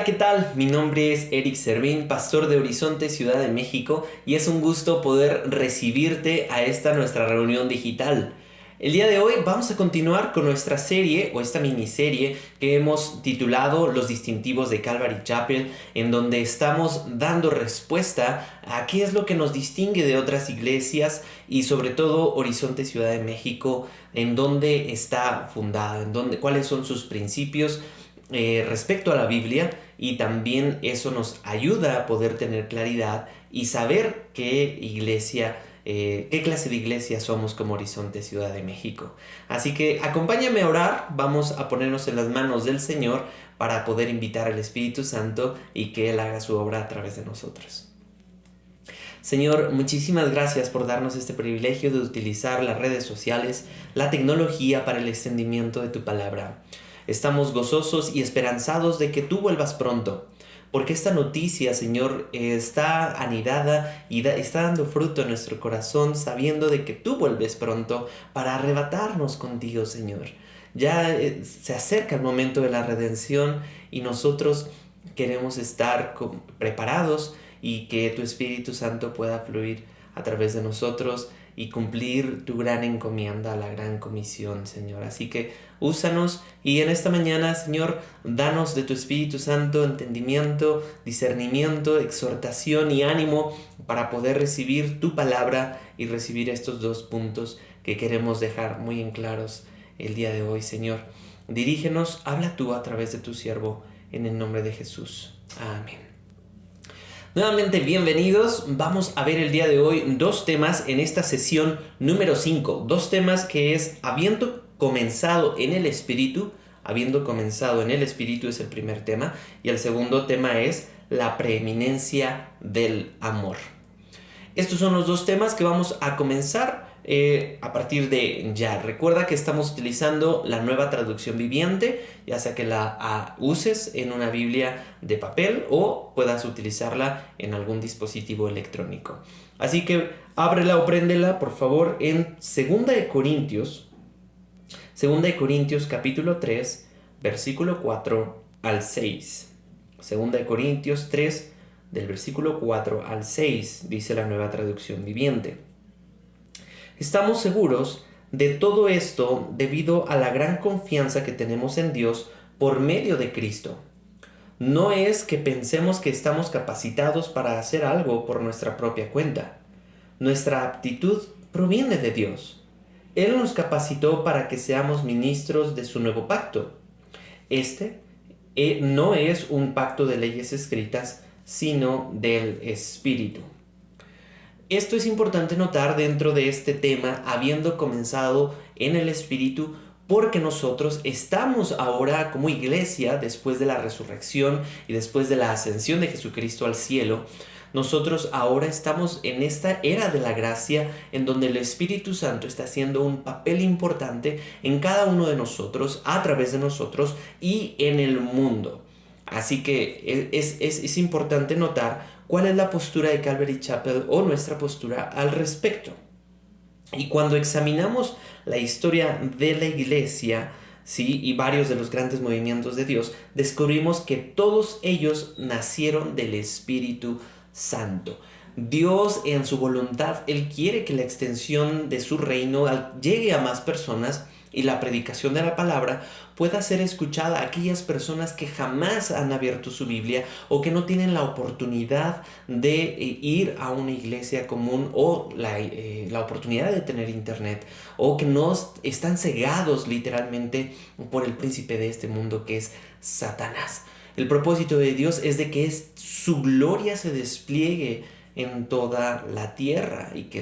¿qué tal? Mi nombre es Eric Servín, pastor de Horizonte, Ciudad de México, y es un gusto poder recibirte a esta nuestra reunión digital. El día de hoy vamos a continuar con nuestra serie o esta miniserie que hemos titulado Los distintivos de Calvary Chapel, en donde estamos dando respuesta a qué es lo que nos distingue de otras iglesias y sobre todo Horizonte, Ciudad de México, en dónde está fundada, cuáles son sus principios respecto a la Biblia, y también eso nos ayuda a poder tener claridad y saber qué clase de iglesia somos como Horizonte Ciudad de México. Así que acompáñame a orar, vamos a ponernos en las manos del Señor para poder invitar al Espíritu Santo y que Él haga su obra a través de nosotros. Señor, muchísimas gracias por darnos este privilegio de utilizar las redes sociales, la tecnología para el extendimiento de tu palabra. Estamos gozosos y esperanzados de que tú vuelvas pronto, porque esta noticia, Señor, está anidada y está dando fruto en nuestro corazón, sabiendo de que tú vuelves pronto para arrebatarnos contigo, Señor. Ya se acerca el momento de la redención y nosotros queremos estar preparados y que tu Espíritu Santo pueda fluir a través de nosotros y cumplir tu gran encomienda, la gran comisión, Señor. Así que úsanos y en esta mañana, Señor, danos de tu Espíritu Santo entendimiento, discernimiento, exhortación y ánimo para poder recibir tu palabra y recibir estos dos puntos que queremos dejar muy en claros el día de hoy, Señor. Dirígenos, habla tú a través de tu siervo, en el nombre de Jesús. Amén. Nuevamente bienvenidos, vamos a ver el día de hoy dos temas en esta sesión número 5, dos temas que es habiendo comenzado en el Espíritu es el primer tema, y el segundo tema es la preeminencia del amor. Estos son los dos temas que vamos a comenzar a partir de ya. Recuerda que estamos utilizando la Nueva Traducción Viviente, ya sea que la uses en una Biblia de papel o puedas utilizarla en algún dispositivo electrónico. Así que ábrela o préndela, por favor, en 2 de Corintios capítulo 3, versículo 4 al 6. 2 de Corintios 3, del versículo 4 al 6, dice la Nueva Traducción Viviente. Estamos seguros de todo esto debido a la gran confianza que tenemos en Dios por medio de Cristo. No es que pensemos que estamos capacitados para hacer algo por nuestra propia cuenta. Nuestra aptitud proviene de Dios. Él nos capacitó para que seamos ministros de su nuevo pacto. Este no es un pacto de leyes escritas, sino del Espíritu. Esto es importante notar dentro de este tema, habiendo comenzado en el Espíritu, porque nosotros estamos ahora como iglesia, después de la resurrección y después de la ascensión de Jesucristo al cielo, nosotros ahora estamos en esta era de la gracia en donde el Espíritu Santo está haciendo un papel importante en cada uno de nosotros, a través de nosotros y en el mundo. Así que es importante notar cuál es la postura de Calvary Chapel o nuestra postura al respecto. Y cuando examinamos la historia de la iglesia, ¿sí?, y varios de los grandes movimientos de Dios, descubrimos que todos ellos nacieron del Espíritu Santo. Dios, en su voluntad, Él quiere que la extensión de su reino llegue a más personas y la predicación de la palabra pueda ser escuchada a aquellas personas que jamás han abierto su Biblia o que no tienen la oportunidad de ir a una iglesia común o la oportunidad de tener internet, o que no están cegados literalmente por el príncipe de este mundo que es Satanás. El propósito de Dios es de que su gloria se despliegue en toda la tierra y que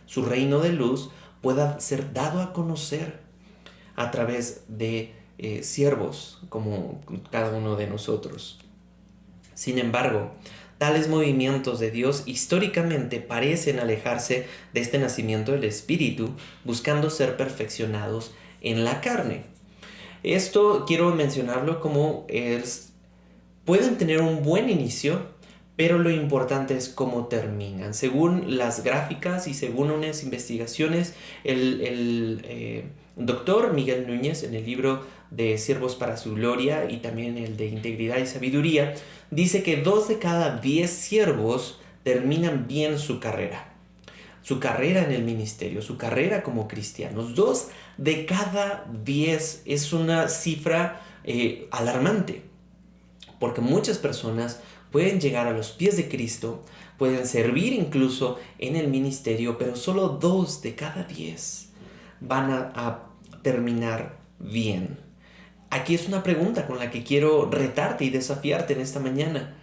su reino de luz pueda ser dado a conocer a través de siervos como cada uno de nosotros. Sin embargo, tales movimientos de Dios históricamente parecen alejarse de este nacimiento del Espíritu, buscando ser perfeccionados en la carne. Esto quiero mencionarlo como pueden tener un buen inicio, pero lo importante es cómo terminan. Según las gráficas y según unas investigaciones, el doctor Miguel Núñez, en el libro de Siervos para su Gloria y también el de Integridad y Sabiduría, dice que 2 de cada 10 siervos terminan bien su carrera en el ministerio, su carrera como cristianos. 2 de cada 10 es una cifra alarmante, porque muchas personas pueden llegar a los pies de Cristo, pueden servir incluso en el ministerio, pero solo 2 de cada 10 van a terminar bien. Aquí es una pregunta con la que quiero retarte y desafiarte en esta mañana.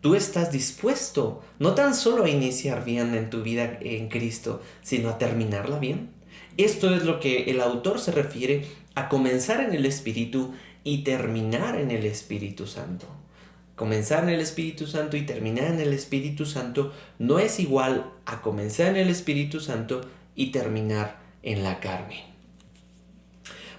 ¿Tú estás dispuesto no tan solo a iniciar bien en tu vida en Cristo, sino a terminarla bien? Esto es lo que el autor se refiere a comenzar en el Espíritu y terminar en el Espíritu Santo. Comenzar en el Espíritu Santo y terminar en el Espíritu Santo no es igual a comenzar en el Espíritu Santo y terminar en la carne.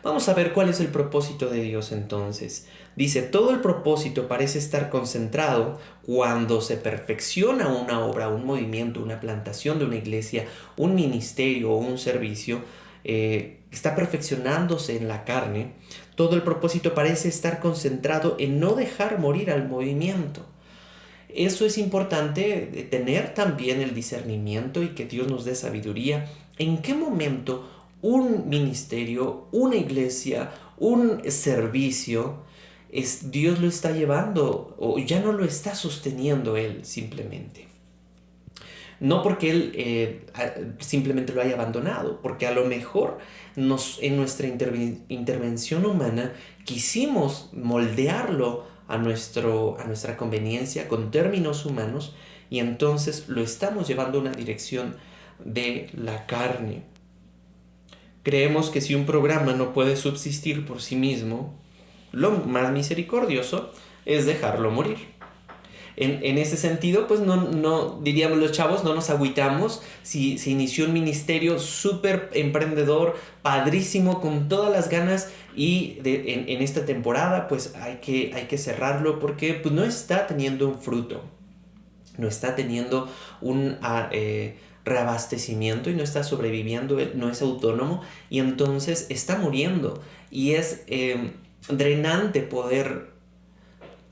Vamos a ver cuál es el propósito de Dios entonces. Dice, todo el propósito parece estar concentrado cuando se perfecciona una obra, un movimiento, una plantación de una iglesia, un ministerio o un servicio, está perfeccionándose en la carne. Todo el propósito parece estar concentrado en no dejar morir al movimiento. Eso es importante, tener también el discernimiento y que Dios nos dé sabiduría. ¿En qué momento un ministerio, una iglesia, un servicio, Dios lo está llevando o ya no lo está sosteniendo Él simplemente? No porque Él simplemente lo haya abandonado, porque a lo mejor en nuestra intervención humana quisimos moldearlo a nuestra conveniencia con términos humanos y entonces lo estamos llevando a una dirección de la carne. Creemos que si un programa no puede subsistir por sí mismo, lo más misericordioso es dejarlo morir. En ese sentido, pues no diríamos los chavos, no nos agüitamos si se inició un ministerio súper emprendedor, padrísimo, con todas las ganas y en esta temporada pues hay que cerrarlo porque pues, no está teniendo un fruto, no está teniendo un reabastecimiento y no está sobreviviendo, él no es autónomo y entonces está muriendo y es drenante poder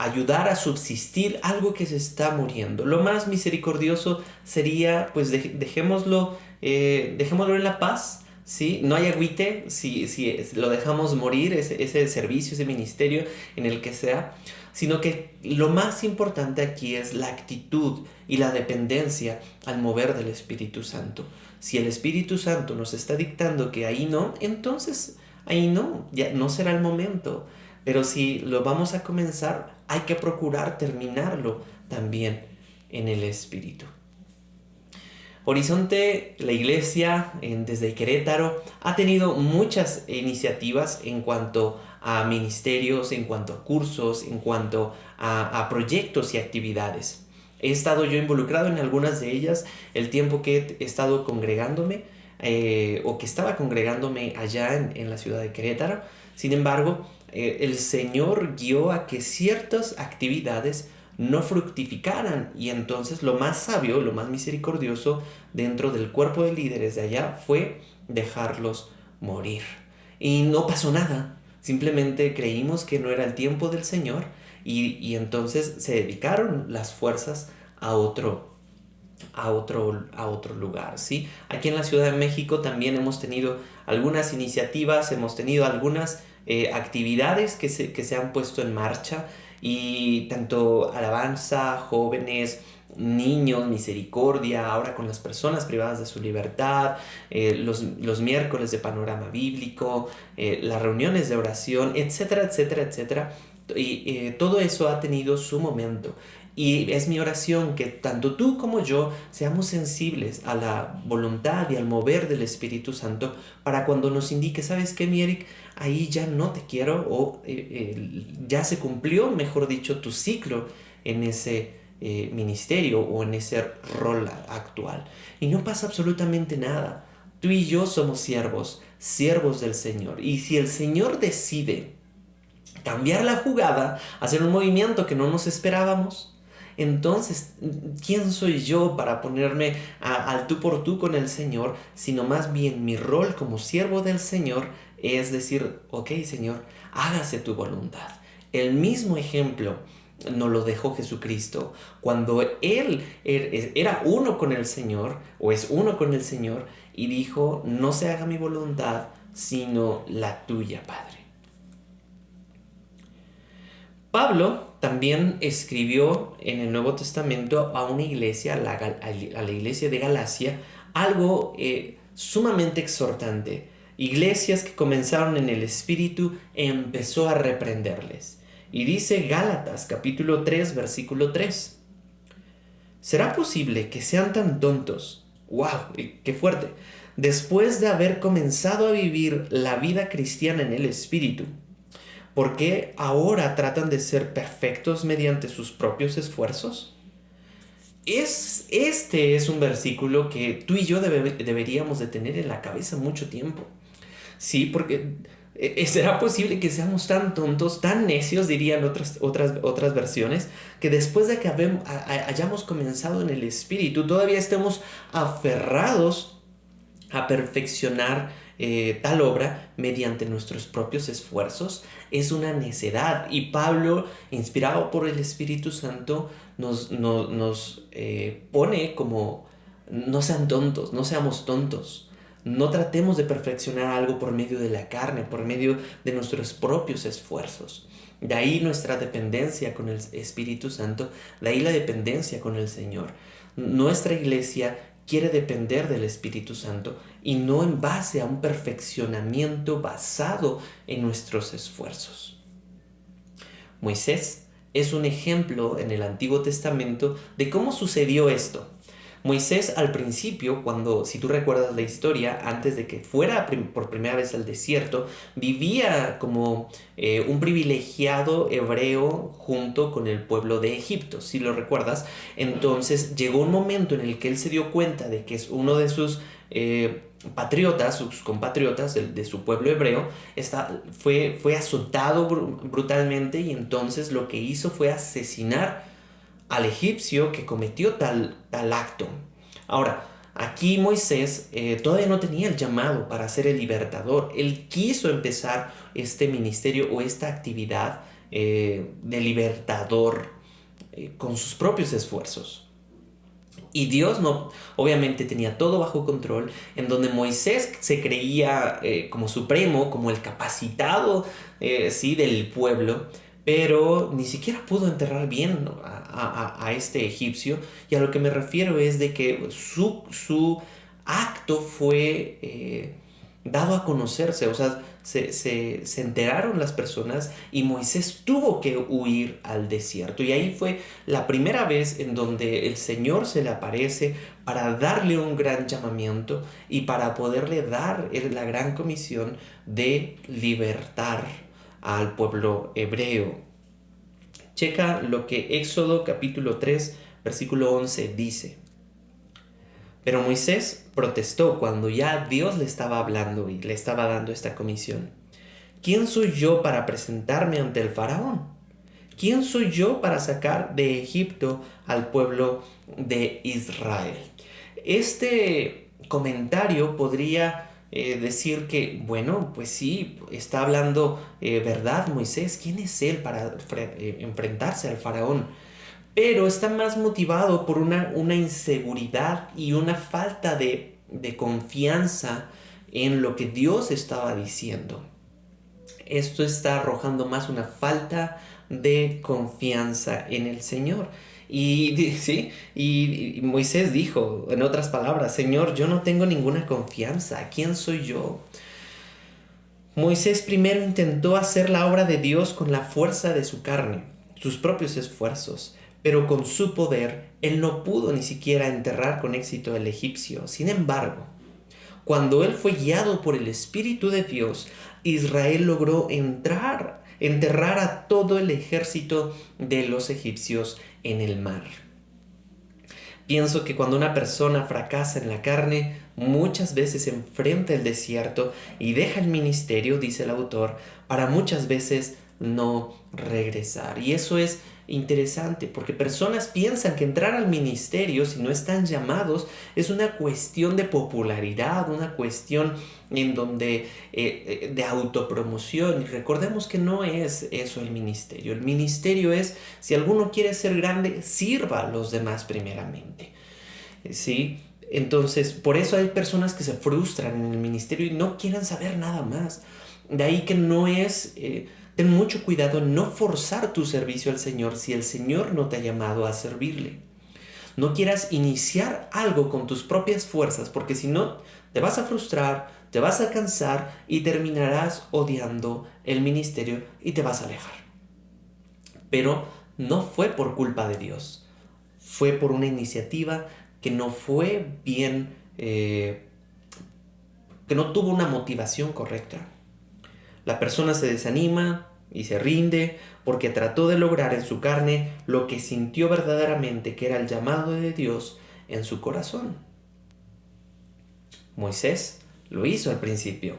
ayudar a subsistir algo que se está muriendo. Lo más misericordioso sería pues dejémoslo en la paz, ¿sí? No hay agüite si lo dejamos morir, ese servicio, ese ministerio en el que sea, sino que lo más importante aquí es la actitud y la dependencia al mover del Espíritu Santo. Si el Espíritu Santo nos está dictando que ahí no, entonces ahí no, ya no será el momento. Pero si lo vamos a comenzar, hay que procurar terminarlo también en el Espíritu. Horizonte, la iglesia desde Querétaro, ha tenido muchas iniciativas en cuanto a ministerios, en cuanto a cursos, en cuanto a proyectos y actividades. He estado yo involucrado en algunas de ellas el tiempo que he estado congregándome o que estaba congregándome allá en la ciudad de Querétaro. Sin embargo, el Señor guió a que ciertas actividades no fructificaran y entonces lo más sabio, lo más misericordioso dentro del cuerpo de líderes de allá fue dejarlos morir. Y no pasó nada, simplemente creímos que no era el tiempo del Señor y entonces se dedicaron las fuerzas a otro lugar, ¿sí? Aquí en la Ciudad de México también hemos tenido algunas iniciativas, hemos tenido algunas actividades que se han puesto en marcha y tanto alabanza, jóvenes, niños, misericordia, ahora con las personas privadas de su libertad, los miércoles de panorama bíblico, las reuniones de oración, etcétera, etcétera, etcétera. Y todo eso ha tenido su momento. Y es mi oración que tanto tú como yo seamos sensibles a la voluntad y al mover del Espíritu Santo para cuando nos indique, ¿sabes qué, mi Eric? Ahí ya no te quiero o ya se cumplió, mejor dicho, tu ciclo en ese ministerio o en ese rol actual. Y no pasa absolutamente nada. Tú y yo somos siervos del Señor. Y si el Señor decide cambiar la jugada, hacer un movimiento que no nos esperábamos, entonces, ¿quién soy yo para ponerme al tú por tú con el Señor? Sino más bien mi rol como siervo del Señor es decir, ok, Señor, hágase tu voluntad. El mismo ejemplo nos lo dejó Jesucristo cuando Él era uno con el Señor, o es uno con el Señor, y dijo, no se haga mi voluntad, sino la tuya, Padre. Pablo también escribió en el Nuevo Testamento a una iglesia, a la iglesia de Galacia, algo sumamente exhortante. Iglesias que comenzaron en el Espíritu empezó a reprenderles. Y dice Gálatas capítulo 3, versículo 3. ¿Será posible que sean tan tontos? ¡Wow! ¡Qué fuerte! Después de haber comenzado a vivir la vida cristiana en el Espíritu, ¿por qué ahora tratan de ser perfectos mediante sus propios esfuerzos? Este es un versículo que tú y yo deberíamos de tener en la cabeza mucho tiempo. Sí, porque ¿será posible que seamos tan tontos, tan necios, dirían otras versiones, que después de que hayamos comenzado en el Espíritu, todavía estemos aferrados a perfeccionar tal obra mediante nuestros propios esfuerzos? Es una necedad. Y Pablo, inspirado por el Espíritu Santo, nos pone como, no sean tontos, no seamos tontos. No tratemos de perfeccionar algo por medio de la carne, por medio de nuestros propios esfuerzos. De ahí nuestra dependencia con el Espíritu Santo, de ahí la dependencia con el Señor. Nuestra iglesia quiere depender del Espíritu Santo y no en base a un perfeccionamiento basado en nuestros esfuerzos. Moisés es un ejemplo en el Antiguo Testamento de cómo sucedió esto. Moisés al principio, si tú recuerdas la historia, antes de que fuera por primera vez al desierto, vivía como un privilegiado hebreo junto con el pueblo de Egipto, si lo recuerdas. Entonces llegó un momento en el que él se dio cuenta de que es uno de sus patriotas, sus compatriotas de su pueblo hebreo, fue azotado brutalmente, y entonces lo que hizo fue asesinar al egipcio que cometió tal acto. Ahora, aquí Moisés todavía no tenía el llamado para ser el libertador. Él quiso empezar este ministerio o esta actividad de libertador con sus propios esfuerzos. Y Dios obviamente tenía todo bajo control, en donde Moisés se creía como supremo, como el capacitado ¿sí? del pueblo, pero ni siquiera pudo enterrar bien a este egipcio. Y a lo que me refiero es de que su acto fue dado a conocerse, o sea, se enteraron las personas y Moisés tuvo que huir al desierto. Y ahí fue la primera vez en donde el Señor se le aparece para darle un gran llamamiento y para poderle dar la gran comisión de libertar al pueblo hebreo. Checa lo que Éxodo capítulo 3, versículo 11 dice. Pero Moisés protestó cuando ya Dios le estaba hablando y le estaba dando esta comisión. ¿Quién soy yo para presentarme ante el faraón? ¿Quién soy yo para sacar de Egipto al pueblo de Israel? Este comentario podría decir que, bueno, pues sí, está hablando verdad Moisés. ¿Quién es él para enfrentarse al faraón? Pero está más motivado por una inseguridad y una falta de confianza en lo que Dios estaba diciendo. Esto está arrojando más una falta de confianza en el Señor. ¿Sí? Y Moisés dijo, en otras palabras, Señor, yo no tengo ninguna confianza. ¿Quién soy yo? Moisés primero intentó hacer la obra de Dios con la fuerza de su carne, sus propios esfuerzos, pero con su poder él no pudo ni siquiera enterrar con éxito al egipcio. Sin embargo, cuando él fue guiado por el Espíritu de Dios, Israel logró enterrar a todo el ejército de los egipcios en el mar. Pienso que cuando una persona fracasa en la carne, muchas veces enfrenta el desierto y deja el ministerio, dice el autor, para muchas veces no regresar. Y eso es interesante, porque personas piensan que entrar al ministerio, si no están llamados, es una cuestión de popularidad, una cuestión en donde de autopromoción. Y recordemos que no es eso el ministerio. El ministerio es, si alguno quiere ser grande, sirva a los demás primeramente. ¿Sí? Entonces, por eso hay personas que se frustran en el ministerio y no quieren saber nada más. De ahí que no es, ten mucho cuidado en no forzar tu servicio al Señor si el Señor no te ha llamado a servirle. No quieras iniciar algo con tus propias fuerzas, porque si no, te vas a frustrar, te vas a cansar y terminarás odiando el ministerio y te vas a alejar. Pero no fue por culpa de Dios, fue por una iniciativa que no fue bien, que no tuvo una motivación correcta. La persona se desanima y se rinde porque trató de lograr en su carne lo que sintió verdaderamente que era el llamado de Dios en su corazón. Moisés lo hizo al principio.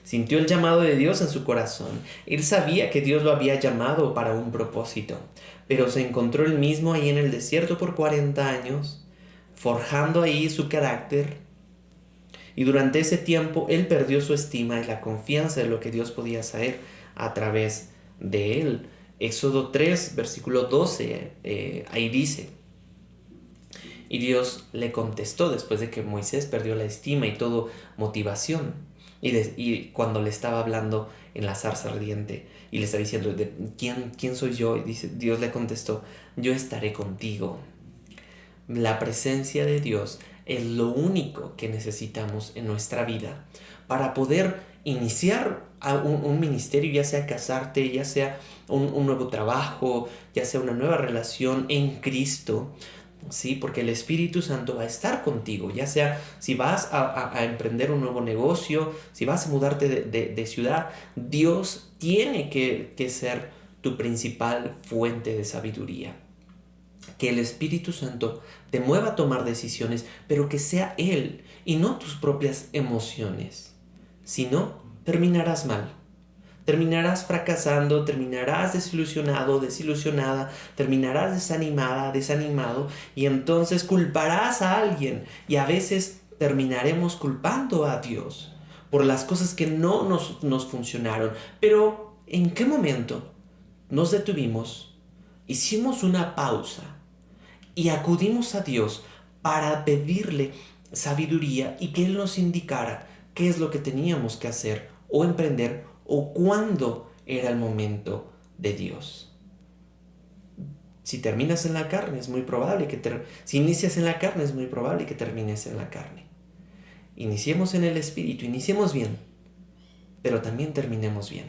Sintió el llamado de Dios en su corazón. Él sabía que Dios lo había llamado para un propósito, pero se encontró él mismo ahí en el desierto por 40 años, forjando ahí su carácter. Y durante ese tiempo él perdió su estima y la confianza de lo que Dios podía hacer a través de él. Éxodo 3, versículo 12, ahí dice: y Dios le contestó después de que Moisés perdió la estima y todo motivación. Y cuando le estaba hablando en la zarza ardiente y le estaba diciendo, ¿quién soy yo? Y dice, Dios le contestó, yo estaré contigo. La presencia de Dios es lo único que necesitamos en nuestra vida para poder iniciar un ministerio, ya sea casarte, ya sea un nuevo trabajo, ya sea una nueva relación en Cristo. Sí, porque el Espíritu Santo va a estar contigo, ya sea si vas a emprender un nuevo negocio, si vas a mudarte de ciudad, Dios tiene que ser tu principal fuente de sabiduría. Que el Espíritu Santo te mueva a tomar decisiones, pero que sea Él y no tus propias emociones. Si no, terminarás mal. Terminarás fracasando, terminarás desilusionado, desilusionada, terminarás desanimada, desanimado, y entonces culparás a alguien y a veces terminaremos culpando a Dios por las cosas que no nos funcionaron. Pero ¿en qué momento nos detuvimos, hicimos una pausa y acudimos a Dios para pedirle sabiduría y que Él nos indicara qué es lo que teníamos que hacer o emprender, o cuándo era el momento de Dios? Si terminas en la carne, es muy probable que si inicias en la carne, es muy probable que termines en la carne. Iniciemos en el Espíritu, iniciemos bien, pero también terminemos bien.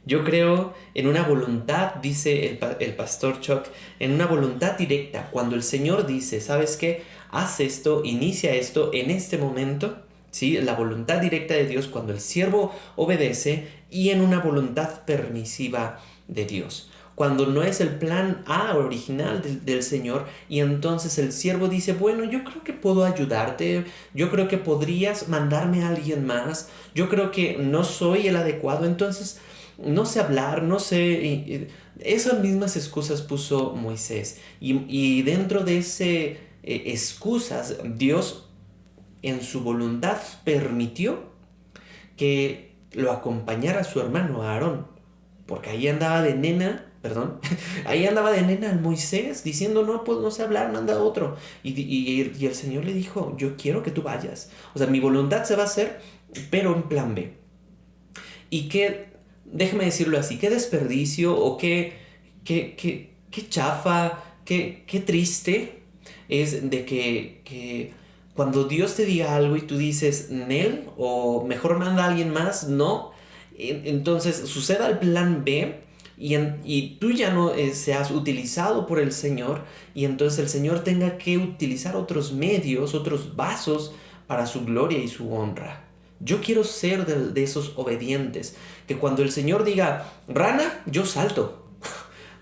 Yo creo en una voluntad, dice el pastor Chuck, en una voluntad directa. Cuando el Señor dice, ¿sabes qué? Haz esto, inicia esto en este momento. ¿Sí? La voluntad directa de Dios cuando el siervo obedece, y en una voluntad permisiva de Dios. Cuando no es el plan A original del Señor y entonces el siervo dice, bueno, yo creo que puedo ayudarte, yo creo que podrías mandarme a alguien más, yo creo que no soy el adecuado, entonces no sé hablar, no sé... Esas mismas excusas puso Moisés y dentro de ese excusas Dios en su voluntad permitió que lo acompañara su hermano Aarón, porque ahí andaba de nena, ahí andaba de nena el Moisés diciendo, no, pues no sé hablar, manda a otro. Y el Señor le dijo, yo quiero que tú vayas. O sea, mi voluntad se va a hacer, pero en plan B. Y déjame decirlo así, qué desperdicio o qué chafa, qué triste es de que cuando Dios te diga algo y tú dices, Nel, o mejor manda a alguien más, no, entonces suceda el plan B y tú ya no seas utilizado por el Señor, y entonces el Señor tenga que utilizar otros medios, otros vasos para su gloria y su honra. Yo quiero ser de esos obedientes, que cuando el Señor diga, rana, yo salto,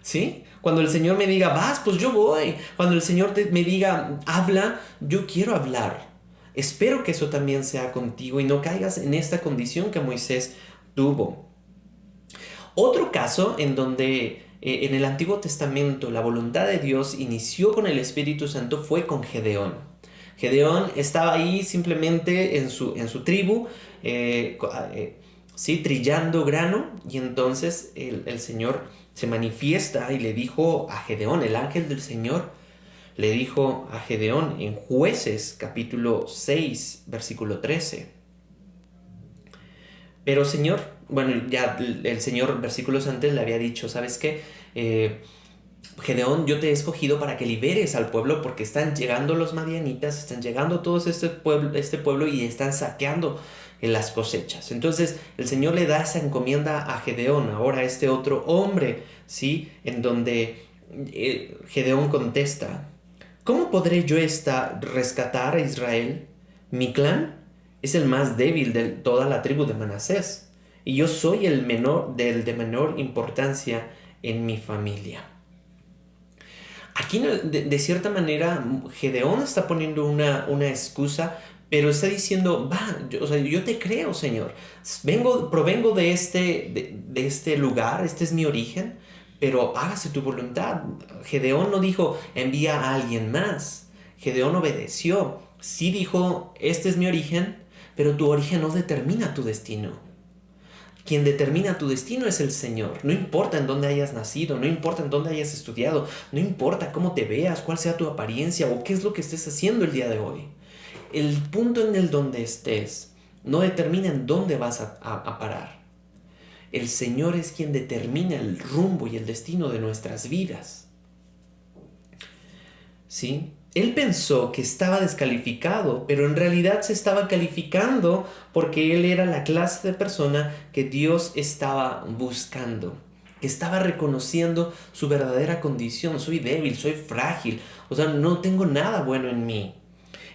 ¿sí? Cuando el Señor me diga, vas, pues yo voy. Cuando el Señor me diga, habla, yo quiero hablar. Espero que eso también sea contigo y no caigas en esta condición que Moisés tuvo. Otro caso en donde en el Antiguo Testamento la voluntad de Dios inició con el Espíritu Santo fue con Gedeón. Gedeón estaba ahí simplemente en su tribu, sí, trillando grano, y entonces el Señor se manifiesta y le dijo a Gedeón, el ángel del Señor le dijo a Gedeón en Jueces capítulo 6, versículo 13. Pero Señor, bueno, ya el Señor versículos antes le había dicho, ¿sabes qué? Gedeón, yo te he escogido para que liberes al pueblo porque están llegando los madianitas, están llegando todos este pueblo y están saqueando las cosechas. Entonces el Señor le da esa encomienda a Gedeón, ahora este otro hombre, ¿sí? En donde Gedeón contesta, ¿cómo podré yo rescatar a Israel? Mi clan es el más débil de toda la tribu de Manasés y yo soy el menor de menor importancia en mi familia. Aquí de cierta manera Gedeón está poniendo una excusa, pero está diciendo, yo te creo, Señor. Provengo de este lugar, este es mi origen, pero hágase tu voluntad. Gedeón no dijo, envía a alguien más. Gedeón obedeció. Sí dijo, este es mi origen, pero tu origen no determina tu destino. Quien determina tu destino es el Señor. No importa en dónde hayas nacido, no importa en dónde hayas estudiado, no importa cómo te veas, cuál sea tu apariencia o qué es lo que estés haciendo el día de hoy. El punto en el donde estés no determina en dónde vas a parar. El Señor es quien determina el rumbo y el destino de nuestras vidas. ¿Sí? Él pensó que estaba descalificado, pero en realidad se estaba calificando porque él era la clase de persona que Dios estaba buscando, que estaba reconociendo su verdadera condición. Soy débil, soy frágil, no tengo nada bueno en mí.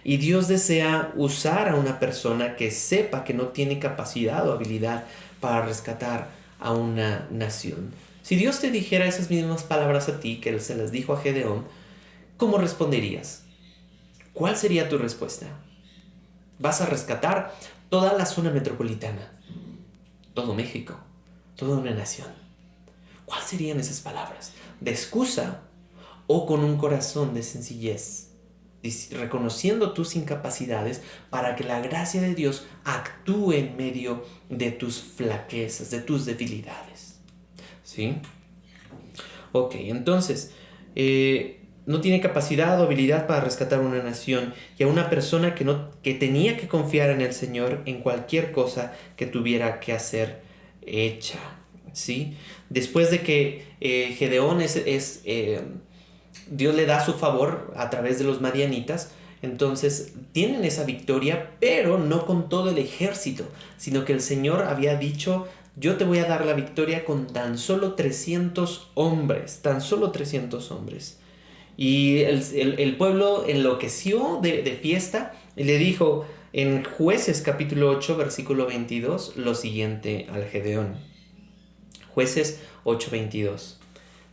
Y Dios desea usar a una persona que sepa que no tiene capacidad o habilidad para rescatar a una nación. Si Dios te dijera esas mismas palabras a ti que Él se las dijo a Gedeón, ¿cómo responderías? ¿Cuál sería tu respuesta? Vas a rescatar toda la zona metropolitana, todo México, toda una nación. ¿Cuáles serían esas palabras? ¿De excusa o con un corazón de sencillez? Reconociendo tus incapacidades para que la gracia de Dios actúe en medio de tus flaquezas, de tus debilidades. ¿Sí? Ok, entonces, no tiene capacidad o habilidad para rescatar una nación y a una persona que tenía que confiar en el Señor en cualquier cosa que tuviera que hacer hecha. ¿Sí? Después de que Gedeón Dios le da su favor a través de los madianitas, entonces tienen esa victoria, pero no con todo el ejército, sino que el Señor había dicho, yo te voy a dar la victoria con tan solo 300 hombres, tan solo 300 hombres. Y el pueblo enloqueció de fiesta y le dijo en Jueces capítulo 8 versículo 22 lo siguiente al Gedeón. Jueces 8:22.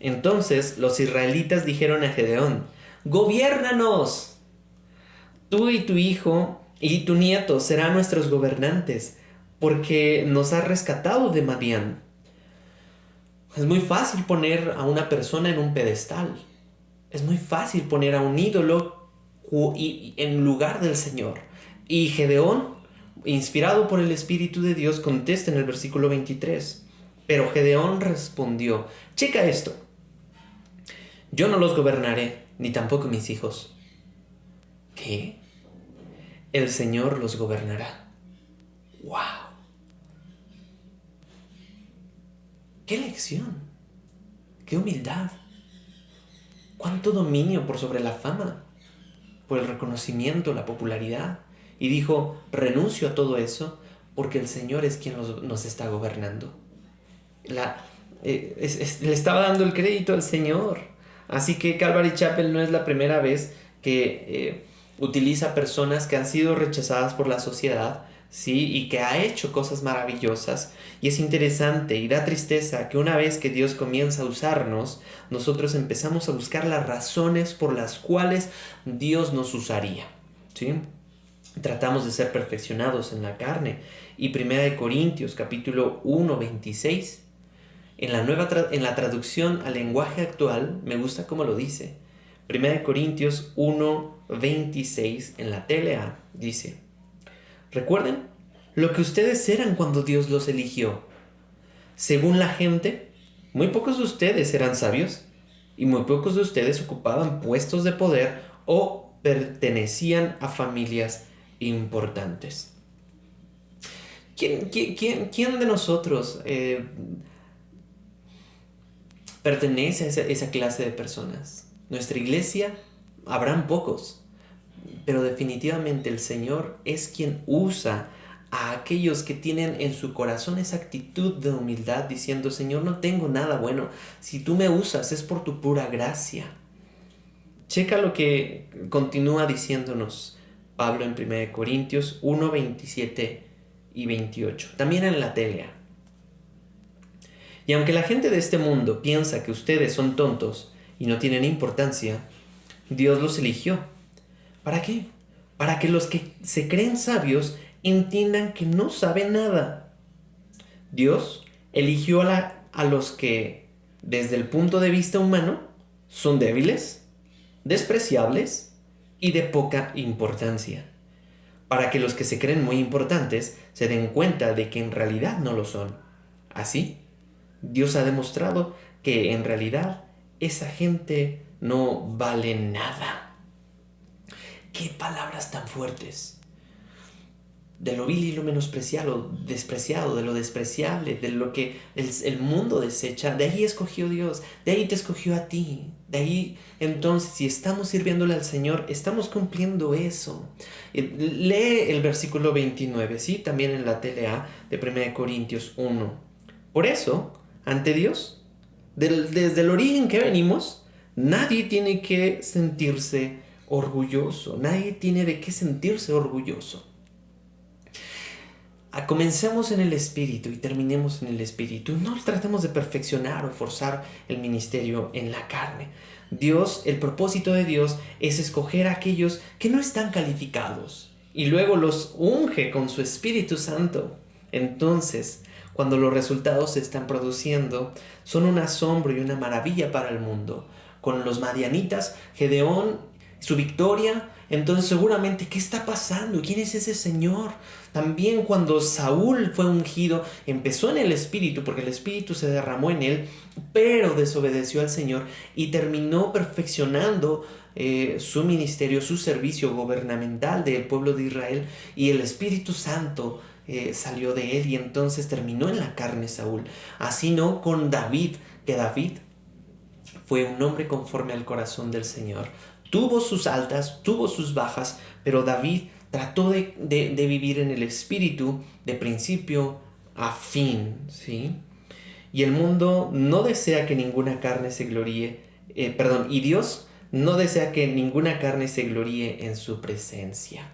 Entonces los israelitas dijeron a Gedeón, gobiérnanos, tú y tu hijo y tu nieto serán nuestros gobernantes, porque nos has rescatado de Madián. Es muy fácil poner a una persona en un pedestal. Es muy fácil poner a un ídolo en lugar del Señor. Y Gedeón, inspirado por el Espíritu de Dios, contesta en el versículo 23. Pero Gedeón respondió, checa esto. Yo no los gobernaré, ni tampoco mis hijos. ¿Qué? El Señor los gobernará. ¡Wow! ¡Qué lección! ¡Qué humildad! ¡Cuánto dominio por sobre la fama! Por el reconocimiento, la popularidad. Y dijo, renuncio a todo eso porque el Señor es quien nos está gobernando. Le estaba dando el crédito al Señor. Así que Calvary Chapel no es la primera vez que utiliza personas que han sido rechazadas por la sociedad, ¿sí? Y que ha hecho cosas maravillosas. Y es interesante y da tristeza que una vez que Dios comienza a usarnos, nosotros empezamos a buscar las razones por las cuales Dios nos usaría, ¿sí? Tratamos de ser perfeccionados en la carne. Y 1 Corintios capítulo 1, 26 En la traducción al lenguaje actual, me gusta cómo lo dice. 1 Corintios 1:26 en la TLA dice: recuerden lo que ustedes eran cuando Dios los eligió. Según la gente, muy pocos de ustedes eran sabios y muy pocos de ustedes ocupaban puestos de poder o pertenecían a familias importantes. ¿Quién de nosotros pertenece a esa clase de personas? Nuestra iglesia, habrán pocos, pero definitivamente el Señor es quien usa a aquellos que tienen en su corazón esa actitud de humildad, diciendo: Señor, no tengo nada bueno, si tú me usas es por tu pura gracia. Checa lo que continúa diciéndonos Pablo en 1 Corintios 1:27 y 28, también en la TLA. Y aunque la gente de este mundo piensa que ustedes son tontos y no tienen importancia, Dios los eligió. ¿Para qué? Para que los que se creen sabios entiendan que no saben nada. Dios eligió a los que, desde el punto de vista humano, son débiles, despreciables y de poca importancia, para que los que se creen muy importantes se den cuenta de que en realidad no lo son. Así, Dios ha demostrado que en realidad esa gente no vale nada. ¡Qué palabras tan fuertes! De lo vil y lo menospreciado, despreciado, de lo despreciable, de lo que el mundo desecha, de ahí escogió Dios, de ahí te escogió a ti. De ahí, entonces, si estamos sirviéndole al Señor, estamos cumpliendo eso. Lee el versículo 29, ¿sí? También en la TLA de 1 Corintios 1. Por eso, ante Dios, desde el origen que venimos, nadie tiene que sentirse orgulloso. Nadie tiene de qué sentirse orgulloso. Comencemos en el Espíritu y terminemos en el Espíritu. No tratemos de perfeccionar o forzar el ministerio en la carne. Dios, el propósito de Dios es escoger a aquellos que no están calificados y luego los unge con su Espíritu Santo. Entonces, cuando los resultados se están produciendo, son un asombro y una maravilla para el mundo. Con los madianitas, Gedeón, su victoria, entonces seguramente, ¿qué está pasando? ¿Quién es ese Señor? También cuando Saúl fue ungido, empezó en el Espíritu, porque el Espíritu se derramó en él, pero desobedeció al Señor y terminó perfeccionando su ministerio, su servicio gubernamental del pueblo de Israel, y el Espíritu Santo salió de él y entonces terminó en la carne Saúl. Así no con David, que David fue un hombre conforme al corazón del Señor. Tuvo sus altas, tuvo sus bajas, pero David trató de vivir en el Espíritu de principio a fin, ¿sí? Y el mundo no desea que ninguna carne se gloríe, y Dios no desea que ninguna carne se gloríe en su presencia,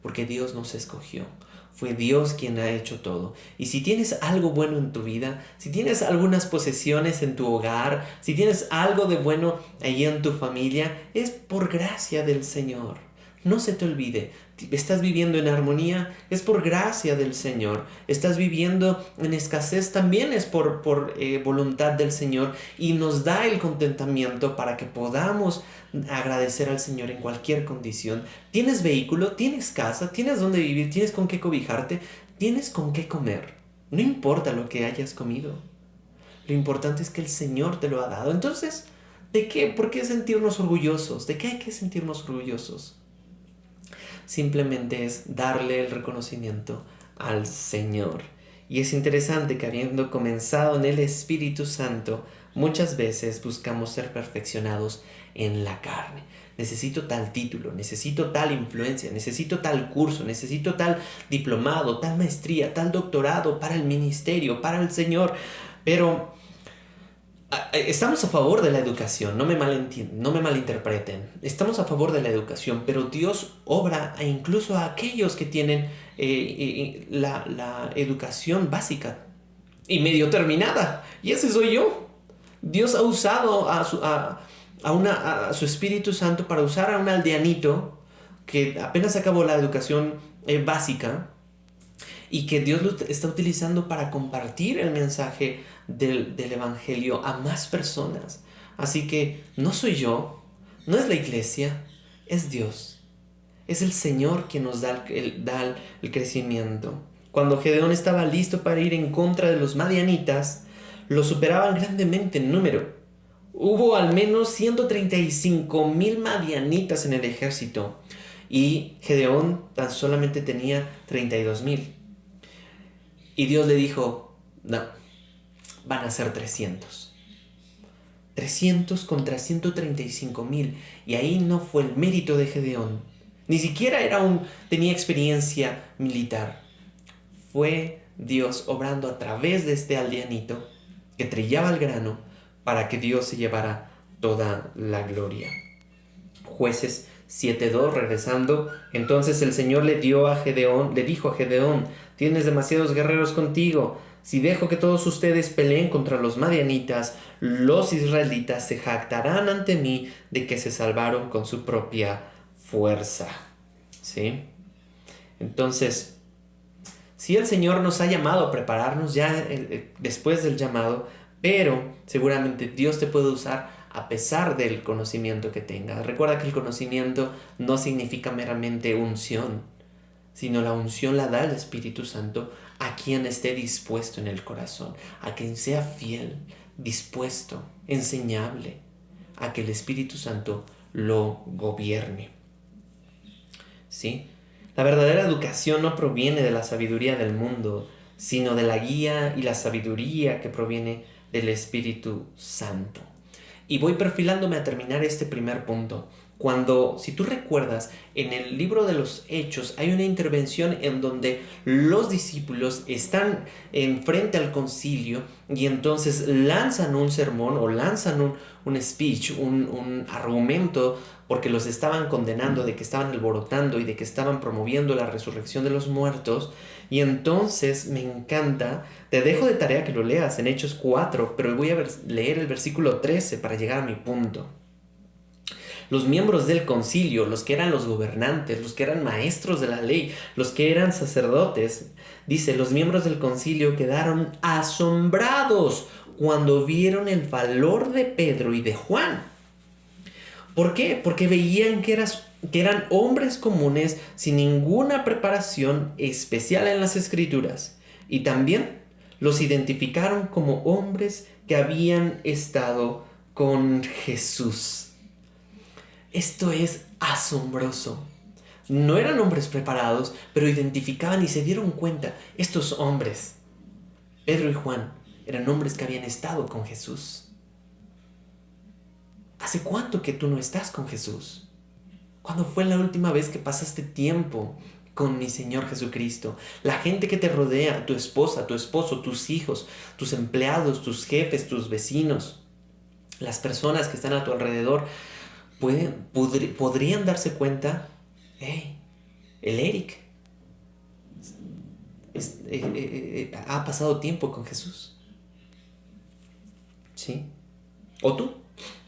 porque Dios nos escogió. Fue Dios quien ha hecho todo. Y si tienes algo bueno en tu vida, si tienes algunas posesiones en tu hogar, si tienes algo de bueno ahí en tu familia, es por gracia del Señor. No se te olvide, estás viviendo en armonía, es por gracia del Señor. Estás viviendo en escasez, también es por voluntad del Señor, y nos da el contentamiento para que podamos agradecer al Señor en cualquier condición. Tienes vehículo, tienes casa, tienes dónde vivir, tienes con qué cobijarte, tienes con qué comer. No importa lo que hayas comido, lo importante es que el Señor te lo ha dado. Entonces, ¿de qué? ¿Por qué sentirnos orgullosos? ¿De qué hay que sentirnos orgullosos? Simplemente es darle el reconocimiento al Señor. Y es interesante que, habiendo comenzado en el Espíritu Santo, muchas veces buscamos ser perfeccionados en la carne. Necesito tal título, necesito tal influencia, necesito tal curso, necesito tal diplomado, tal maestría, tal doctorado para el ministerio, para el Señor. Pero estamos a favor de la educación, no me malinterpreten. Estamos a favor de la educación, pero Dios obra incluso a aquellos que tienen la educación básica y medio terminada. Y ese soy yo. Dios ha usado a su Espíritu Santo para usar a un aldeanito que apenas acabó la educación básica, y que Dios lo está utilizando para compartir el mensaje del Evangelio a más personas. Así que no soy yo, no es la iglesia, es Dios. Es el Señor quien nos da el crecimiento. Cuando Gedeón estaba listo para ir en contra de los madianitas, lo superaban grandemente en número. Hubo al menos 135,000 madianitas en el ejército y Gedeón tan solamente tenía 32,000. Y Dios le dijo, no, van a ser 300. 300 contra 135,000. Y ahí no fue el mérito de Gedeón. Ni siquiera tenía experiencia militar. Fue Dios obrando a través de este aldeanito que trillaba el grano para que Dios se llevara toda la gloria. Jueces 7:2, regresando. Entonces el Señor le dijo a Gedeón, tienes demasiados guerreros contigo. Si dejo que todos ustedes peleen contra los madianitas, los israelitas se jactarán ante mí de que se salvaron con su propia fuerza. ¿Sí? Entonces, si el Señor nos ha llamado a prepararnos ya después del llamado, pero seguramente Dios te puede usar a pesar del conocimiento que tengas. Recuerda que el conocimiento no significa meramente unción, sino la unción la da el Espíritu Santo a quien esté dispuesto en el corazón, a quien sea fiel, dispuesto, enseñable, a que el Espíritu Santo lo gobierne. ¿Sí? La verdadera educación no proviene de la sabiduría del mundo, sino de la guía y la sabiduría que proviene del Espíritu Santo. Y voy perfilándome a terminar este primer punto. Si tú recuerdas, en el libro de los Hechos hay una intervención en donde los discípulos están enfrente al concilio y entonces lanzan un sermón o lanzan un speech, un argumento, porque los estaban condenando de que estaban alborotando y de que estaban promoviendo la resurrección de los muertos. Y entonces me encanta, te dejo de tarea que lo leas en Hechos 4, pero voy a leer el versículo 13 para llegar a mi punto. Los miembros del concilio, los que eran los gobernantes, los que eran maestros de la ley, los que eran sacerdotes, dice, los miembros del concilio quedaron asombrados cuando vieron el valor de Pedro y de Juan. ¿Por qué? Porque veían que eran hombres comunes sin ninguna preparación especial en las Escrituras. Y también los identificaron como hombres que habían estado con Jesús. Esto es asombroso. No eran hombres preparados, pero identificaban y se dieron cuenta. Estos hombres, Pedro y Juan, eran hombres que habían estado con Jesús. ¿Hace cuánto que tú no estás con Jesús? ¿Cuándo fue la última vez que pasaste tiempo con mi Señor Jesucristo? La gente que te rodea, tu esposa, tu esposo, tus hijos, tus empleados, tus jefes, tus vecinos, las personas que están a tu alrededor, podrían darse cuenta, hey, el Eric ha pasado tiempo con Jesús. ¿Sí? ¿O tú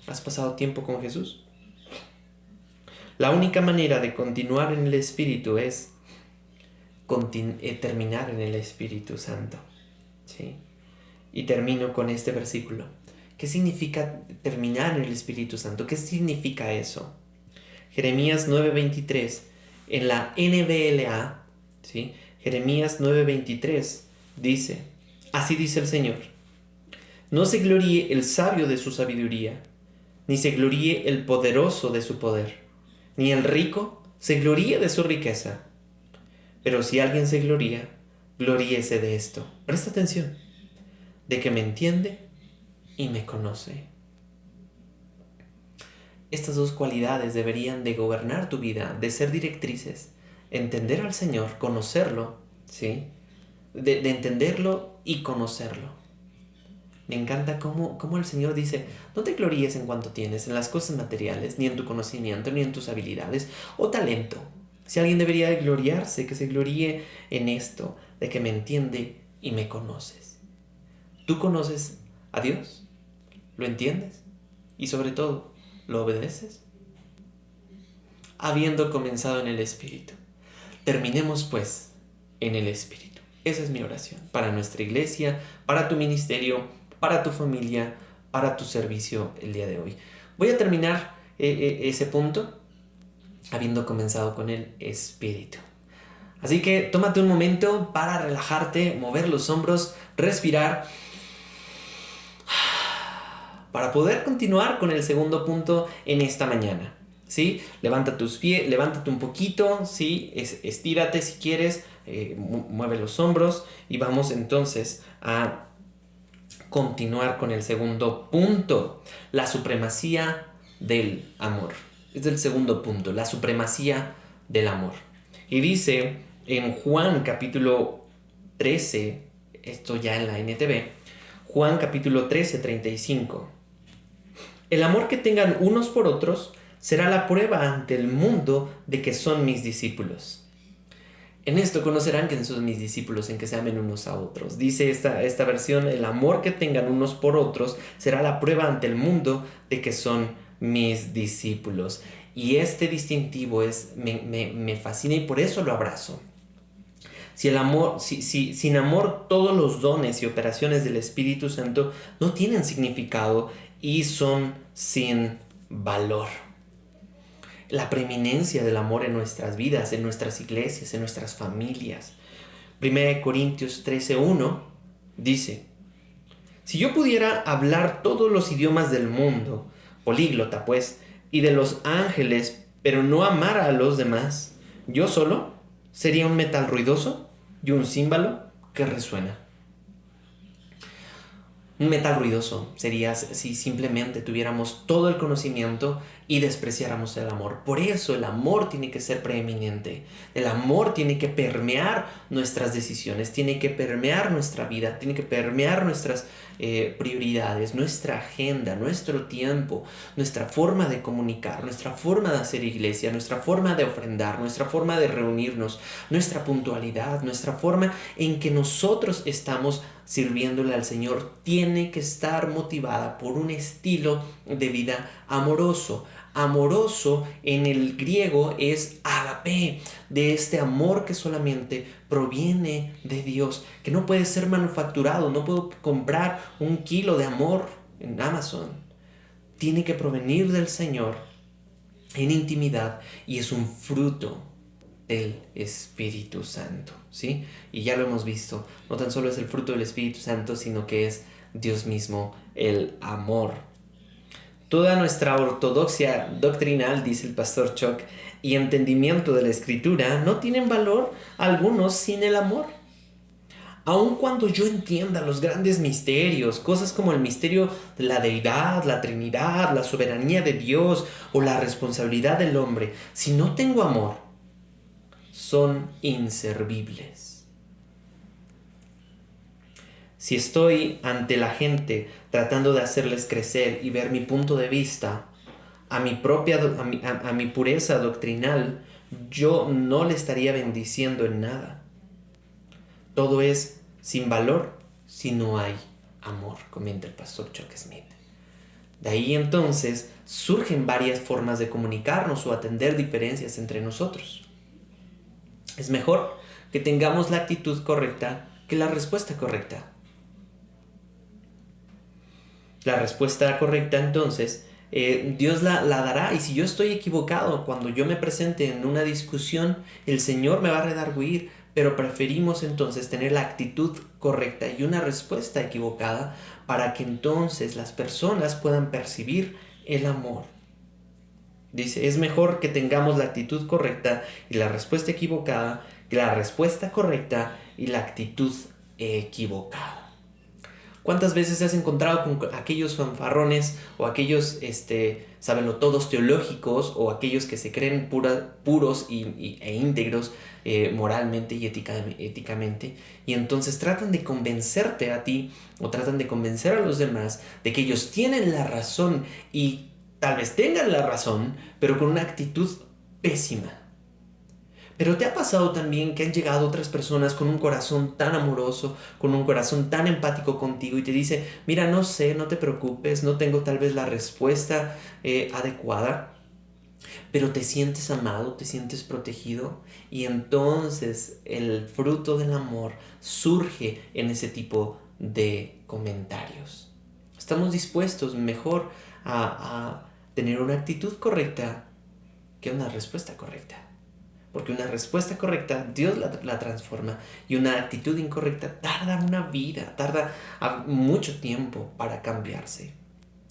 has pasado tiempo con Jesús? La única manera de continuar en el Espíritu es terminar en el Espíritu Santo. ¿Sí? Y termino con este versículo. ¿Qué significa terminar en el Espíritu Santo? ¿Qué significa eso? Jeremías 9:23, en la NBLA, ¿sí? Jeremías 9:23 dice, así dice el Señor, no se gloríe el sabio de su sabiduría, ni se gloríe el poderoso de su poder, ni el rico se gloríe de su riqueza. Pero si alguien se gloría, gloríese de esto. Presta atención, de que me entiende y me conoce. Estas dos cualidades deberían de gobernar tu vida, de ser directrices. Entender al Señor, conocerlo, ¿sí? De entenderlo y conocerlo. Me encanta cómo el Señor dice, no te gloríes en cuanto tienes, en las cosas materiales, ni en tu conocimiento, ni en tus habilidades o talento. Si alguien debería de gloriarse, que se gloríe en esto, de que me entiende y me conoces. ¿Tú conoces a Dios? ¿Lo entiendes? Y sobre todo, ¿lo obedeces? Habiendo comenzado en el Espíritu, terminemos pues en el Espíritu. Esa es mi oración para nuestra iglesia, para tu ministerio, para tu familia, para tu servicio el día de hoy. Voy a terminar ese punto habiendo comenzado con el espíritu. Así que tómate un momento para relajarte, mover los hombros, respirar, para poder continuar con el segundo punto en esta mañana. ¿Sí? Levanta tus pies, levántate un poquito, ¿sí? Estírate si quieres, mueve los hombros y vamos entonces a continuar con el segundo punto, la supremacía del amor. Es el segundo punto, la supremacía del amor. Y dice en Juan capítulo 13, esto ya en la NTV, Juan capítulo 13, 35. El amor que tengan unos por otros será la prueba ante el mundo de que son mis discípulos. En esto conocerán que son mis discípulos, en que se amen unos a otros. Dice esta versión, el amor que tengan unos por otros será la prueba ante el mundo de que son mis discípulos. Y este distintivo me fascina y por eso lo abrazo. Sin amor, todos los dones y operaciones del Espíritu Santo no tienen significado y son sin valor. La preeminencia del amor en nuestras vidas, en nuestras iglesias, en nuestras familias. 1 Corintios 13:1 dice: si yo pudiera hablar todos los idiomas del mundo, políglota pues, y de los ángeles, pero no amara a los demás, yo solo sería un metal ruidoso y un címbalo que resuena. Un metal ruidoso sería si simplemente tuviéramos todo el conocimiento y despreciáramos el amor. Por eso el amor tiene que ser preeminente. El amor tiene que permear nuestras decisiones, tiene que permear nuestra vida, tiene que permear nuestras prioridades, nuestra agenda, nuestro tiempo, nuestra forma de comunicar, nuestra forma de hacer iglesia, nuestra forma de ofrendar, nuestra forma de reunirnos, nuestra puntualidad, nuestra forma en que nosotros estamos sirviéndole al Señor tiene que estar motivada por un estilo de vida amoroso. Amoroso en el griego es agape, de este amor que solamente proviene de Dios, que no puede ser manufacturado. No puedo comprar 1 kilo de amor en Amazon. Tiene que provenir del Señor en intimidad y es un fruto del Espíritu Santo, ¿sí? Y ya lo hemos visto, no tan solo es el fruto del Espíritu Santo, sino que es Dios mismo, el amor. Toda nuestra ortodoxia doctrinal, dice el pastor Chuck, y entendimiento de la Escritura no tienen valor alguno sin el amor. Aun cuando yo entienda los grandes misterios, cosas como el misterio de la deidad, la Trinidad, la soberanía de Dios o la responsabilidad del hombre, si no tengo amor, son inservibles. Si estoy ante la gente tratando de hacerles crecer y ver mi punto de vista, a mi pureza doctrinal, yo no le estaría bendiciendo en nada. Todo es sin valor si no hay amor, comenta el pastor Chuck Smith. De ahí entonces surgen varias formas de comunicarnos o atender diferencias entre nosotros. Es mejor que tengamos la actitud correcta que la respuesta correcta. La respuesta correcta entonces, Dios la dará, y si yo estoy equivocado, cuando yo me presente en una discusión, el Señor me va a redarguir, pero preferimos entonces tener la actitud correcta y una respuesta equivocada para que entonces las personas puedan percibir el amor. Dice, es mejor que tengamos la actitud correcta y la respuesta equivocada que la respuesta correcta y la actitud equivocada. ¿Cuántas veces te has encontrado con aquellos fanfarrones o aquellos sabelotodos teológicos o aquellos que se creen puros e íntegros moralmente y éticamente, y entonces tratan de convencerte a ti o tratan de convencer a los demás de que ellos tienen la razón y tal vez tengan la razón, pero con una actitud pésima? Pero ¿te ha pasado también que han llegado otras personas con un corazón tan amoroso, con un corazón tan empático contigo y te dice, mira, no sé, no te preocupes, no tengo tal vez la respuesta adecuada, pero te sientes amado, te sientes protegido, y entonces el fruto del amor surge en ese tipo de comentarios? Estamos dispuestos mejor a tener una actitud correcta que una respuesta correcta. Porque una respuesta correcta Dios la transforma, y una actitud incorrecta tarda una vida, tarda mucho tiempo para cambiarse.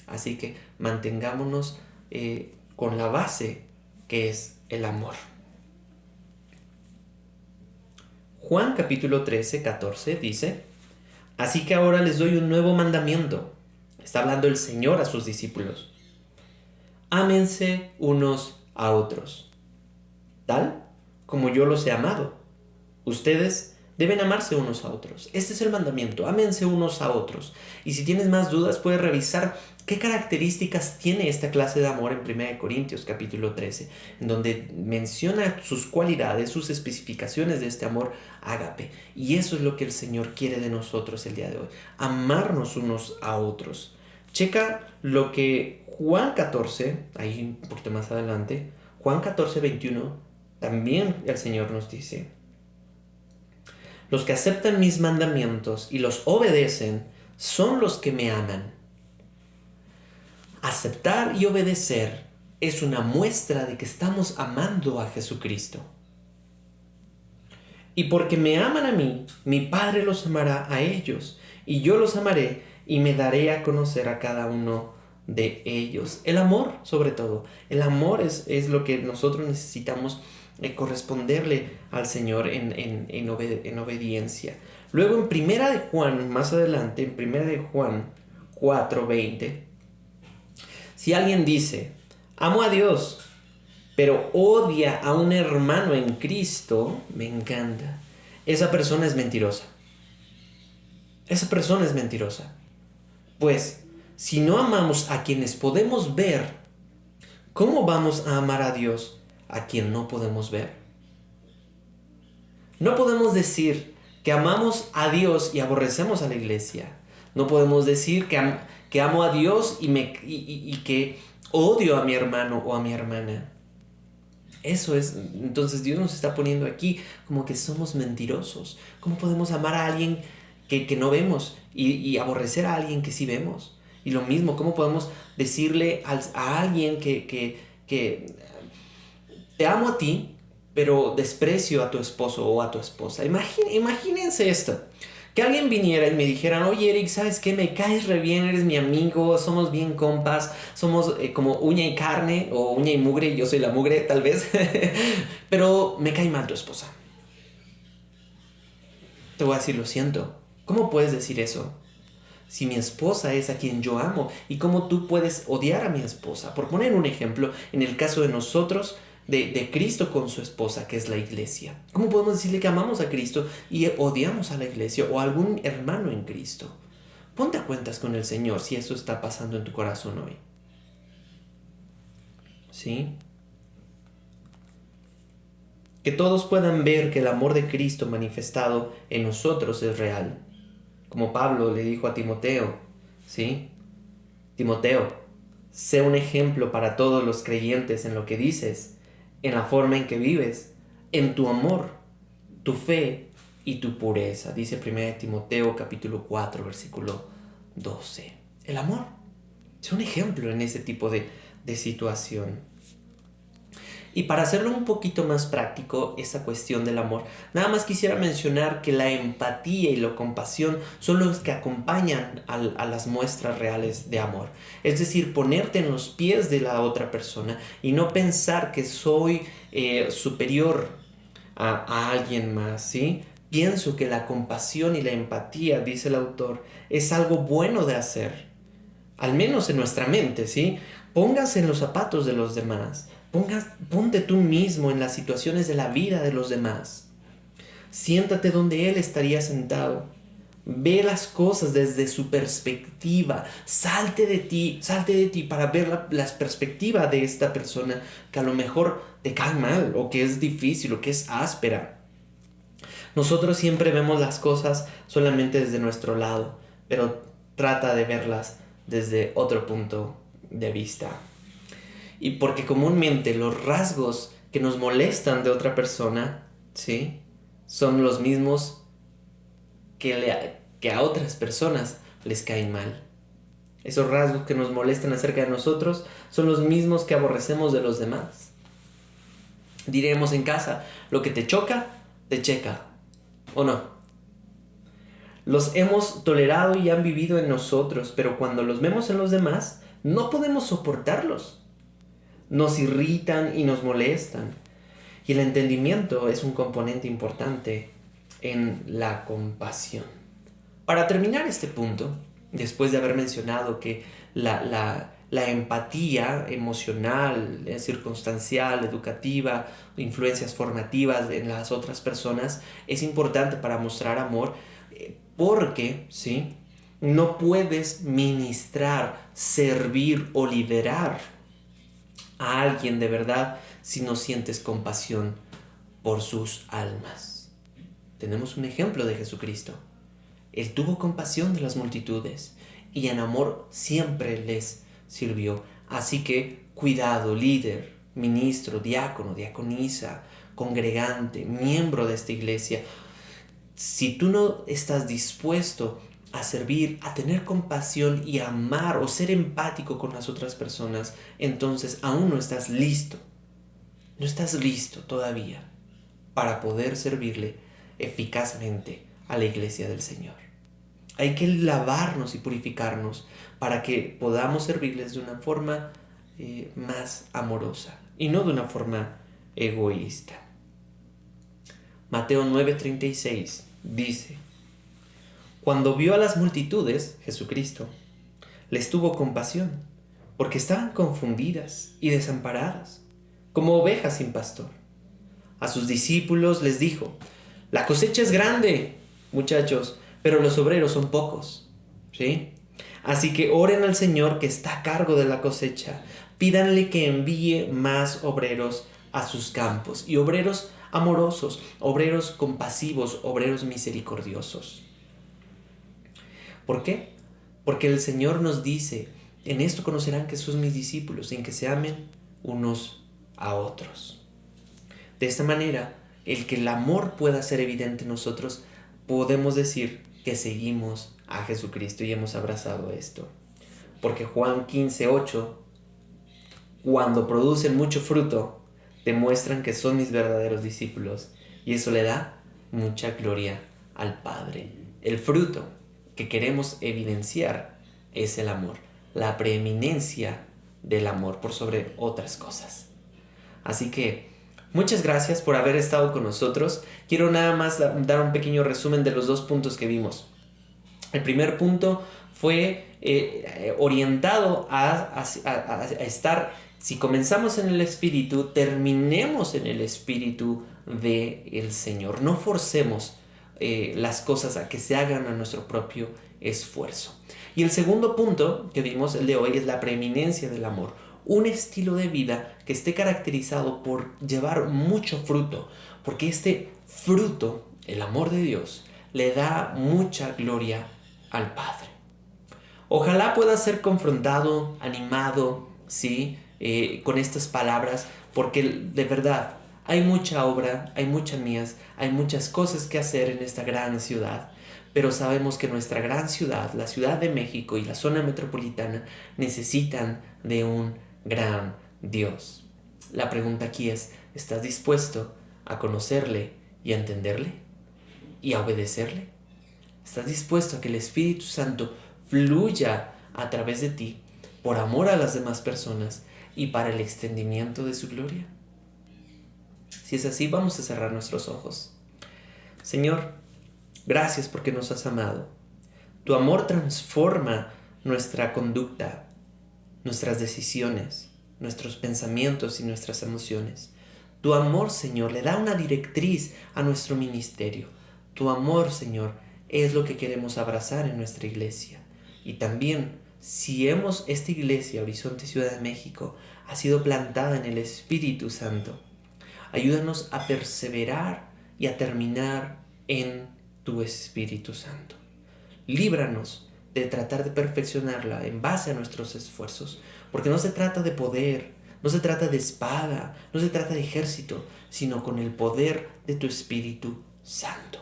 Así que mantengámonos con la base que es el amor. Juan capítulo 13, 14 dice: así que ahora les doy un nuevo mandamiento. Está hablando el Señor a sus discípulos. Ámense unos a otros, tal como yo los he amado. Ustedes deben amarse unos a otros. Este es el mandamiento, ámense unos a otros. Y si tienes más dudas, puedes revisar qué características tiene esta clase de amor en 1 Corintios capítulo 13, en donde menciona sus cualidades, sus especificaciones de este amor ágape. Y eso es lo que el Señor quiere de nosotros el día de hoy, amarnos unos a otros. Checa lo que Juan 14, ahí un poquito más adelante, Juan 14, 21, también el Señor nos dice: los que aceptan mis mandamientos y los obedecen son los que me aman. Aceptar y obedecer es una muestra de que estamos amando a Jesucristo. Y porque me aman a mí, mi Padre los amará a ellos, y yo los amaré y me daré a conocer a cada uno de ellos. El amor, sobre todo. El amor es lo que nosotros necesitamos corresponderle al Señor en obediencia. Luego en Primera de Juan, más adelante, en Primera de Juan 4:20, si alguien dice: amo a Dios, pero odia a un hermano en Cristo, me encanta. Esa persona es mentirosa. Esa persona es mentirosa. Pues, si no amamos a quienes podemos ver, ¿cómo vamos a amar a Dios a quien no podemos ver? No podemos decir que amamos a Dios y aborrecemos a la iglesia. No podemos decir que amo a Dios y que odio a mi hermano o a mi hermana. Eso es, entonces Dios nos está poniendo aquí como que somos mentirosos. ¿Cómo podemos amar a alguien que no vemos y aborrecer a alguien que sí vemos? Y lo mismo, ¿cómo podemos decirle a alguien que te amo a ti, pero desprecio a tu esposo o a tu esposa? Imagínense esto. Que alguien viniera y me dijeran: oye, Eric, ¿sabes qué? Me caes re bien, eres mi amigo, somos bien compas, somos como uña y carne, o uña y mugre, y yo soy la mugre, tal vez. Pero me cae mal tu esposa. Te voy a decir: lo siento. ¿Cómo puedes decir eso? Si mi esposa es a quien yo amo, ¿y cómo tú puedes odiar a mi esposa? Por poner un ejemplo, en el caso de nosotros, de Cristo con su esposa, que es la iglesia. ¿Cómo podemos decirle que amamos a Cristo y odiamos a la iglesia o a algún hermano en Cristo? Ponte a cuentas con el Señor si eso está pasando en tu corazón hoy. ¿Sí? Que todos puedan ver que el amor de Cristo manifestado en nosotros es real. Como Pablo le dijo a Timoteo, ¿sí? Timoteo, sé un ejemplo para todos los creyentes en lo que dices, en la forma en que vives, en tu amor, tu fe y tu pureza. Dice 1 Timoteo capítulo 4, versículo 12. El amor es un ejemplo en ese tipo de situación. Y para hacerlo un poquito más práctico, esa cuestión del amor, nada más quisiera mencionar que la empatía y la compasión son los que acompañan a las muestras reales de amor. Es decir, ponerte en los pies de la otra persona y no pensar que soy superior a alguien más, ¿sí? Pienso que la compasión y la empatía, dice el autor, es algo bueno de hacer, al menos en nuestra mente, ¿sí? Póngase en los zapatos de los demás. Ponte tú mismo en las situaciones de la vida de los demás. Siéntate donde él estaría sentado. Ve las cosas desde su perspectiva. Salte de ti para ver la perspectiva de esta persona que a lo mejor te cae mal, o que es difícil, o que es áspera. Nosotros siempre vemos las cosas solamente desde nuestro lado, pero trata de verlas desde otro punto de vista. Y porque comúnmente los rasgos que nos molestan de otra persona, ¿sí?, son los mismos que a otras personas les caen mal. Esos rasgos que nos molestan acerca de nosotros son los mismos que aborrecemos de los demás. Diremos en casa, lo que te choca, te checa, ¿o no? Los hemos tolerado y han vivido en nosotros, pero cuando los vemos en los demás, no podemos soportarlos. Nos irritan y nos molestan. Y el entendimiento es un componente importante en la compasión. Para terminar este punto, después de haber mencionado que la empatía emocional, circunstancial, educativa, influencias formativas en las otras personas es importante para mostrar amor, porque, ¿sí?, no puedes ministrar, servir o liderar a alguien de verdad si no sientes compasión por sus almas. Tenemos un ejemplo de Jesucristo. Él tuvo compasión de las multitudes y en amor siempre les sirvió. Así que cuidado, líder, ministro, diácono, diaconisa, congregante, miembro de esta iglesia. Si tú no estás dispuesto a servir, a tener compasión y a amar o ser empático con las otras personas, entonces aún no estás listo. No estás listo todavía para poder servirle eficazmente a la iglesia del Señor. Hay que lavarnos y purificarnos para que podamos servirles de una forma más amorosa y no de una forma egoísta. Mateo 9:36 dice: cuando vio a las multitudes, Jesucristo, les tuvo compasión, porque estaban confundidas y desamparadas, como ovejas sin pastor. A sus discípulos les dijo: la cosecha es grande, muchachos, pero los obreros son pocos, ¿sí? Así que oren al Señor que está a cargo de la cosecha. Pídanle que envíe más obreros a sus campos, y obreros amorosos, obreros compasivos, obreros misericordiosos. ¿Por qué? Porque el Señor nos dice: en esto conocerán que son mis discípulos, en que se amen unos a otros. De esta manera, el que el amor pueda ser evidente en nosotros, podemos decir que seguimos a Jesucristo y hemos abrazado esto. Porque Juan 15:8, cuando producen mucho fruto, demuestran que son mis verdaderos discípulos, y eso le da mucha gloria al Padre. El fruto que queremos evidenciar es el amor, la preeminencia del amor por sobre otras cosas. Así que muchas gracias por haber estado con nosotros. Quiero nada más dar un pequeño resumen de los dos puntos que vimos. El primer punto fue orientado a estar, si comenzamos en el Espíritu, terminemos en el Espíritu del Señor. No forcemos las cosas a que se hagan a nuestro propio esfuerzo. Y el segundo punto que vimos, el de hoy, es la preeminencia del amor. Un estilo de vida que esté caracterizado por llevar mucho fruto, porque este fruto, el amor de Dios, le da mucha gloria al Padre. Ojalá pueda ser confrontado, animado, ¿sí?, con estas palabras, porque de verdad hay mucha obra, hay mucha mies, hay muchas cosas que hacer en esta gran ciudad, pero sabemos que nuestra gran ciudad, la Ciudad de México y la zona metropolitana, necesitan de un gran Dios. La pregunta aquí es: ¿estás dispuesto a conocerle y a entenderle y a obedecerle? ¿Estás dispuesto a que el Espíritu Santo fluya a través de ti por amor a las demás personas y para el extendimiento de su gloria? Si es así, vamos a cerrar nuestros ojos. Señor, gracias porque nos has amado. Tu amor transforma nuestra conducta, nuestras decisiones, nuestros pensamientos y nuestras emociones. Tu amor, Señor, le da una directriz a nuestro ministerio. Tu amor, Señor, es lo que queremos abrazar en nuestra iglesia. Y también, si esta iglesia, Horizonte Ciudad de México, ha sido plantada en el Espíritu Santo, ayúdanos a perseverar y a terminar en tu Espíritu Santo. Líbranos de tratar de perfeccionarla en base a nuestros esfuerzos, porque no se trata de poder, no se trata de espada, no se trata de ejército, sino con el poder de tu Espíritu Santo.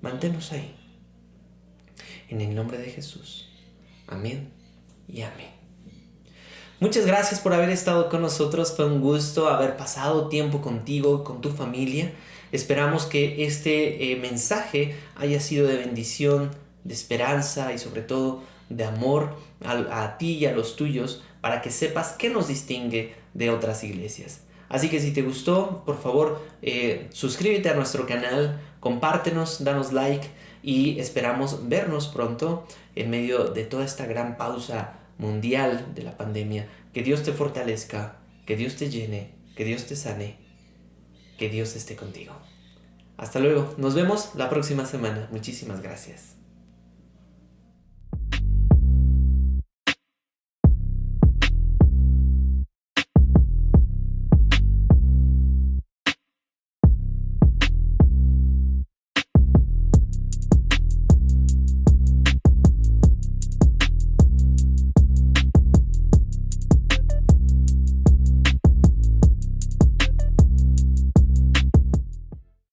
Manténnos ahí. En el nombre de Jesús. Amén y amén. Muchas gracias por haber estado con nosotros. Fue un gusto haber pasado tiempo contigo, con tu familia. Esperamos que este mensaje haya sido de bendición, de esperanza y sobre todo de amor a ti y a los tuyos, para que sepas qué nos distingue de otras iglesias. Así que si te gustó, por favor, suscríbete a nuestro canal, compártenos, danos like y esperamos vernos pronto en medio de toda esta gran pausa mundial de la pandemia. Que Dios te fortalezca, que Dios te llene, que Dios te sane, que Dios esté contigo. Hasta luego, nos vemos la próxima semana. Muchísimas gracias.